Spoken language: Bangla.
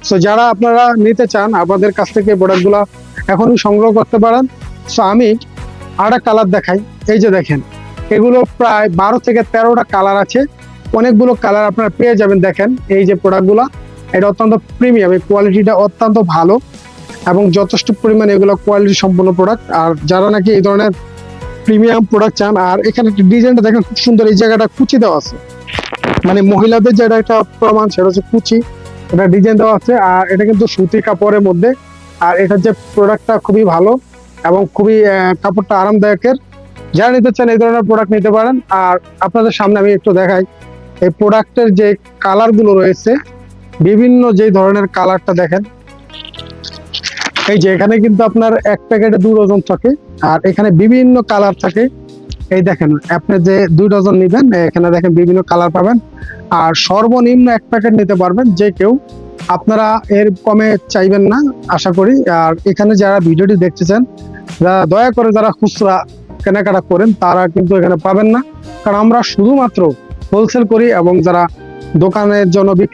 সো যারা আপনারা নিতে চান আমাদের কাছ থেকে প্রোডাক্টগুলো এখনই সংগ্রহ করতে পারেন। সো আমি আরেকটা কালার দেখাই। এই যে দেখেন, এগুলো প্রায় 12 থেকে 13টা কালার আছে, অনেকগুলো কালার আপনারা পেয়ে যাবেন। দেখেন এই যে প্রোডাক্টগুলো, এটা অত্যন্ত প্রিমিয়াম, এই কোয়ালিটিটা অত্যন্ত ভালো এবং যথেষ্ট পরিমাণে এগুলো কোয়ালিটি সম্পন্ন প্রোডাক্ট। আর যারা নাকি এই ধরনের প্রিমিয়াম প্রোডাক্ট চান, আর এখানে ডিজাইনটা দেখেন খুব সুন্দর, এই জায়গাটা কুচি দেওয়া আছে, মানে মহিলাদের যেটা একটা প্রমাণ সেটা হচ্ছে কুচি, এটা ডিজাইন দেওয়া আছে। আর এটা কিন্তু সুতি কাপড়ের মধ্যে, আর এটার যে প্রোডাক্টটা খুবই ভালো এবং খুবই কাপড়টা আরামদায়কের। যারা নিতে চান এই ধরনের প্রোডাক্ট নিতে পারেন। আর আপনাদের সামনে আমি একটু দেখাই এই প্রোডাক্টের যে কালার গুলো রয়েছে, বিভিন্ন যে ধরনের কালারটা দেখেন। এই যে এখানে কিন্তু আপনার এক প্যাকেটে 2 ডজন থাকে, আর এখানে বিভিন্ন কালার থাকে। এই দেখেন, আপনি যে 2 ডজন নিবেন, এখানে দেখেন বিভিন্ন কালার পাবেন। আর সর্বনিম্ন 1 প্যাকেট নিতে পারবেন যে কেউ, আপনারা এর কমে চাইবেন না আশা করি। আর এখানে যারা ভিডিওটি দেখতেছেন, দয়া করে যারা খুচরা কেনাকাটা করেন তারা কিন্তু এখানে পাবেন না, কারণ আমরা শুধুমাত্র হোলসেল করি এবং যারা দোকানের জন্য বিক্রি